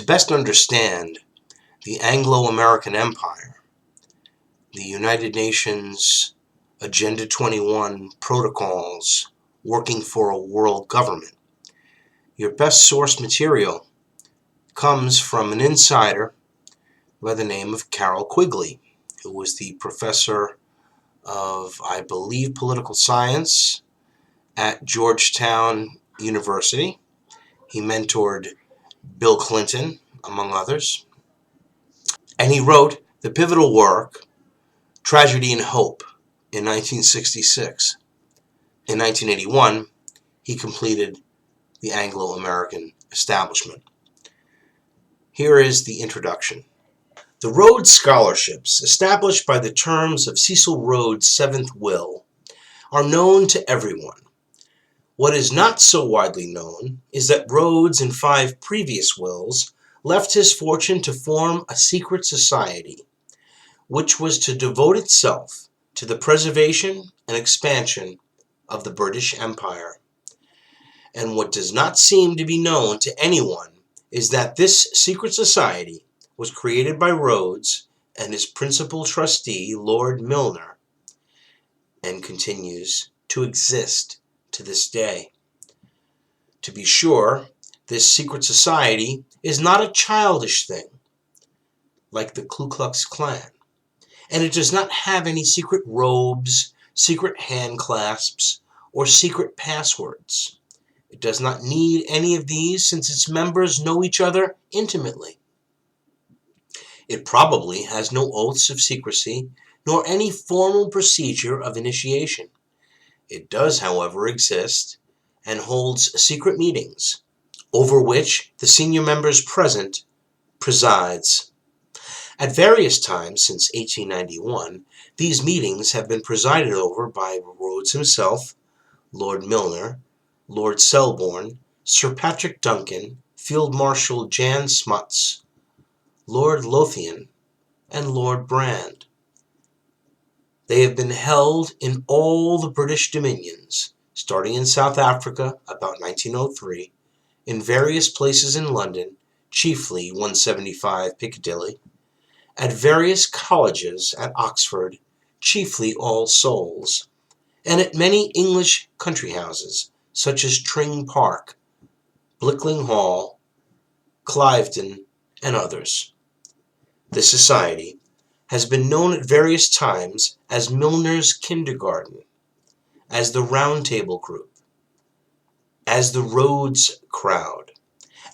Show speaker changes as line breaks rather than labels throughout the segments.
To best understand the Anglo-American Empire, the United Nations Agenda 21 protocols working for a world government, your best source material comes from an insider by the name of Carrol Quigley, who was the professor of, I believe, political science at Georgetown University. He mentored Bill Clinton, among others. And he wrote the pivotal work, Tragedy and Hope, in 1966. In 1981, he completed the Anglo-American Establishment. Here is the introduction. The Rhodes Scholarships, established by the terms of Cecil Rhodes' seventh will, are known to everyone. What is not so widely known is that Rhodes, in 5 previous wills, left his fortune to form a secret society, which was to devote itself to the preservation and expansion of the British Empire. And what does not seem to be known to anyone is that this secret society was created by Rhodes and his principal trustee, Lord Milner, and continues to exist to this day. To be sure, this secret society is not a childish thing, like the Ku Klux Klan, and it does not have any secret robes, secret hand clasps, or secret passwords. It does not need any of these since its members know each other intimately. It probably has no oaths of secrecy, nor any formal procedure of initiation. It does, however, exist and holds secret meetings, over which the senior members present presides. At various times since 1891, these meetings have been presided over by Rhodes himself, Lord Milner, Lord Selborne, Sir Patrick Duncan, Field Marshal Jan Smuts, Lord Lothian, and Lord Brand. They have been held in all the British dominions, starting in South Africa about 1903, in various places in London, chiefly 175 Piccadilly, at various colleges at Oxford, chiefly All Souls, and at many English country houses, such as Tring Park, Blickling Hall, Cliveden, and others. This society has been known at various times as Milner's Kindergarten, as the Round Table Group, as the Rhodes Crowd,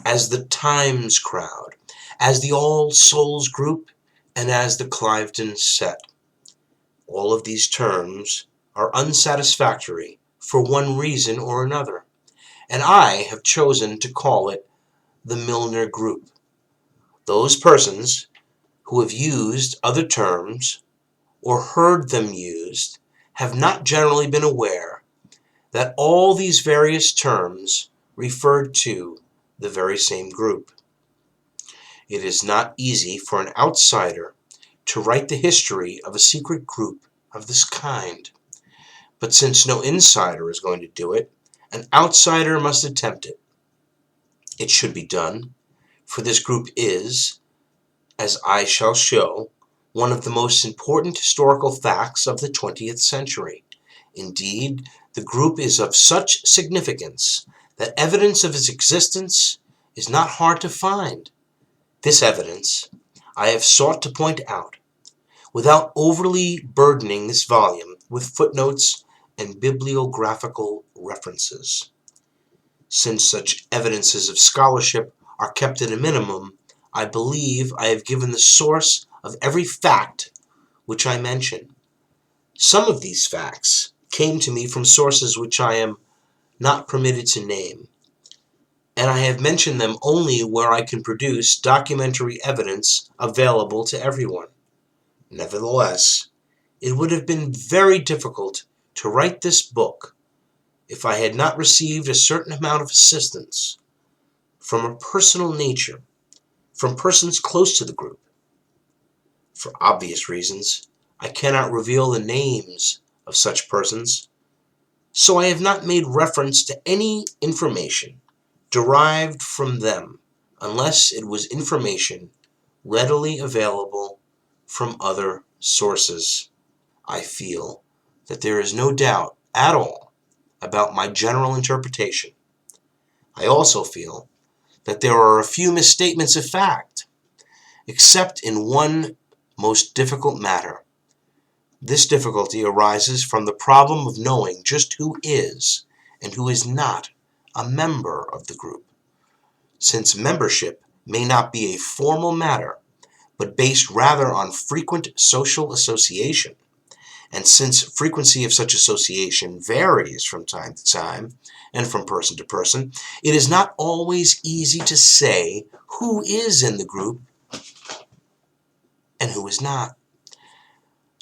as the Times Crowd, as the All Souls Group, and as the Cliveden Set. All of these terms are unsatisfactory for one reason or another, and I have chosen to call it the Milner Group. Those persons who have used other terms or heard them used have not generally been aware that all these various terms referred to the very same group. It is not easy for an outsider to write the history of a secret group of this kind, but since no insider is going to do it, an outsider must attempt it. It should be done, for this group is, as I shall show, one of the most important historical facts of the 20th century. Indeed, the group is of such significance that evidence of its existence is not hard to find. This evidence I have sought to point out, without overly burdening this volume with footnotes and bibliographical references. Since such evidences of scholarship are kept at a minimum, I believe I have given the source of every fact which I mention. Some of these facts came to me from sources which I am not permitted to name, and I have mentioned them only where I can produce documentary evidence available to everyone. Nevertheless, it would have been very difficult to write this book if I had not received a certain amount of assistance from a personal nature, from persons close to the group. For obvious reasons, I cannot reveal the names of such persons, so I have not made reference to any information derived from them unless it was information readily available from other sources. I feel that there is no doubt at all about my general interpretation. I also feel that there are a few misstatements of fact, except in one most difficult matter. This difficulty arises from the problem of knowing just who is and who is not a member of the group. Since membership may not be a formal matter, but based rather on frequent social association, and since frequency of such association varies from time to time and from person to person, it is not always easy to say who is in the group and who is not.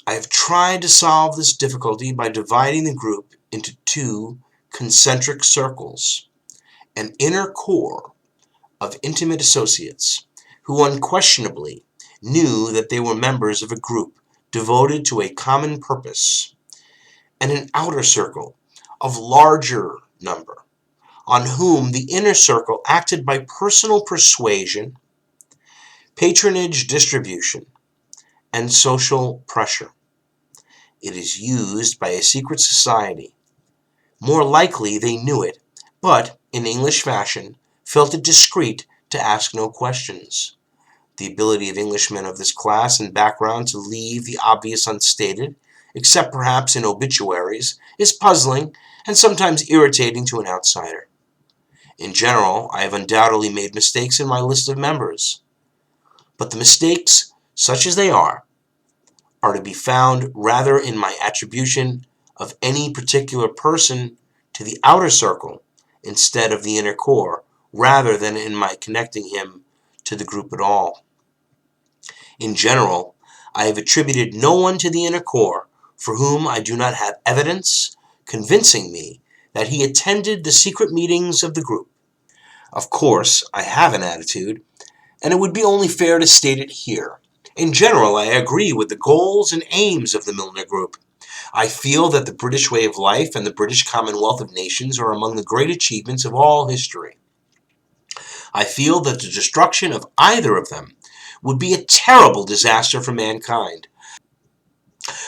I have tried to solve this difficulty by dividing the group into two concentric circles, an inner core of intimate associates who unquestionably knew that they were members of a group devoted to a common purpose, and an outer circle of larger number, on whom the inner circle acted by personal persuasion, patronage distribution, and social pressure. It is used by a secret society. More likely they knew it, but, in English fashion, felt it discreet to ask no questions. The ability of Englishmen of this class and background to leave the obvious unstated, except perhaps in obituaries, is puzzling and sometimes irritating to an outsider. In general, I have undoubtedly made mistakes in my list of members. But the mistakes, such as they are to be found rather in my attribution of any particular person to the outer circle instead of the inner core, rather than in my connecting him to the group at all. In general, I have attributed no one to the inner core for whom I do not have evidence convincing me that he attended the secret meetings of the group. Of course, I have an attitude, and it would be only fair to state it here. In general, I agree with the goals and aims of the Milner Group. I feel that the British way of life and the British Commonwealth of Nations are among the great achievements of all history. I feel that the destruction of either of them would be a terrible disaster for mankind.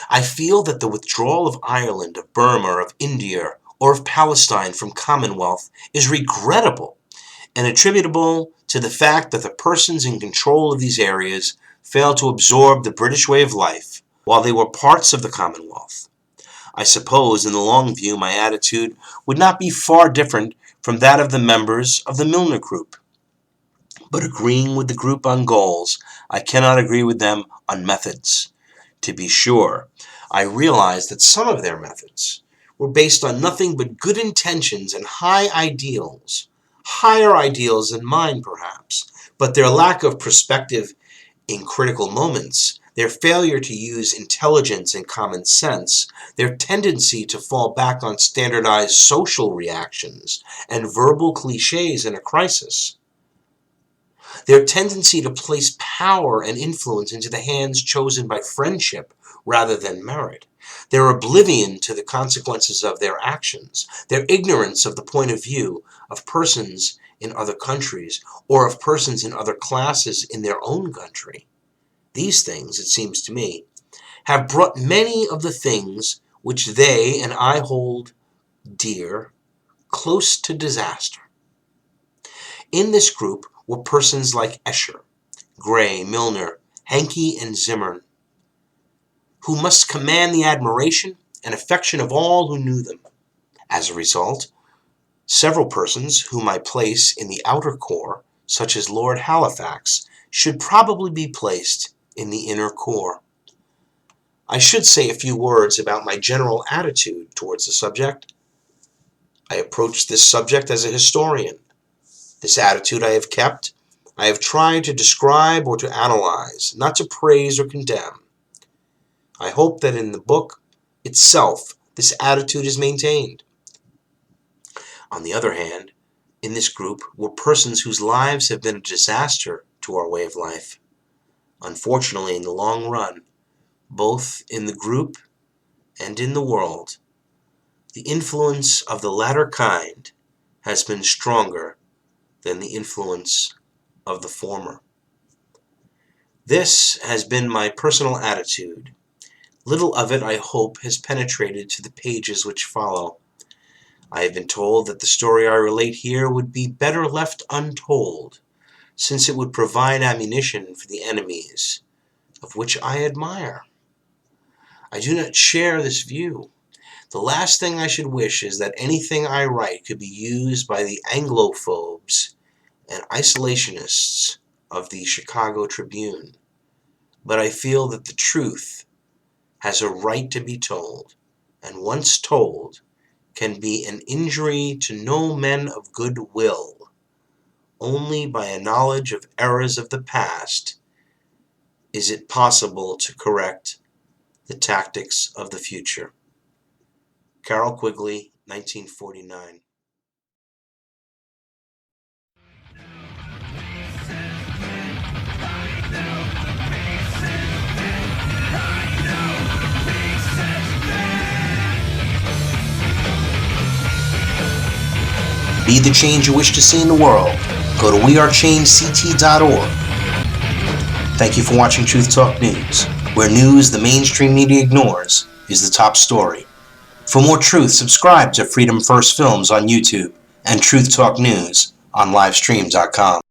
I feel that the withdrawal of Ireland, of Burma, of India, or of Palestine from Commonwealth is regrettable and attributable to the fact that the persons in control of these areas failed to absorb the British way of life while they were parts of the Commonwealth. I suppose in the long view my attitude would not be far different from that of the members of the Milner Group. But agreeing with the group on goals, I cannot agree with them on methods. To be sure, I realize that some of their methods were based on nothing but good intentions and high ideals, higher ideals than mine perhaps, but their lack of perspective in critical moments, their failure to use intelligence and common sense, their tendency to fall back on standardized social reactions and verbal cliches in a crisis, their tendency to place power and influence into the hands chosen by friendship rather than merit, their oblivion to the consequences of their actions, their ignorance of the point of view of persons in other countries or of persons in other classes in their own country. These things, it seems to me, have brought many of the things which they and I hold dear close to disaster. In this group were persons like Escher, Gray, Milner, Henke, and Zimmern, who must command the admiration and affection of all who knew them. As a result, several persons whom I place in the outer core, such as Lord Halifax, should probably be placed in the inner core. I should say a few words about my general attitude towards the subject. I approach this subject as a historian. This attitude I have kept. I have tried to describe or to analyze, not to praise or condemn. I hope that in the book itself this attitude is maintained. On the other hand, in this group were persons whose lives have been a disaster to our way of life. Unfortunately, in the long run, both in the group and in the world, the influence of the latter kind has been stronger than the influence of the former. This has been my personal attitude. Little of it, I hope, has penetrated to the pages which follow. I have been told that the story I relate here would be better left untold, since it would provide ammunition for the enemies, of which I admire. I do not share this view. The last thing I should wish is that anything I write could be used by the Anglophobes and isolationists of the Chicago Tribune. But I feel that the truth has a right to be told, and once told, can be an injury to no men of good will. Only by a knowledge of errors of the past is it possible to correct the tactics of the future. Carrol Quigley, 1949. Be the change you wish to see in the world. Go to wearechangect.org. Thank you for watching Truth Talk News, where news the mainstream media ignores is the top story. For more truth, subscribe to Freedom First Films on YouTube and Truth Talk News on livestream.com.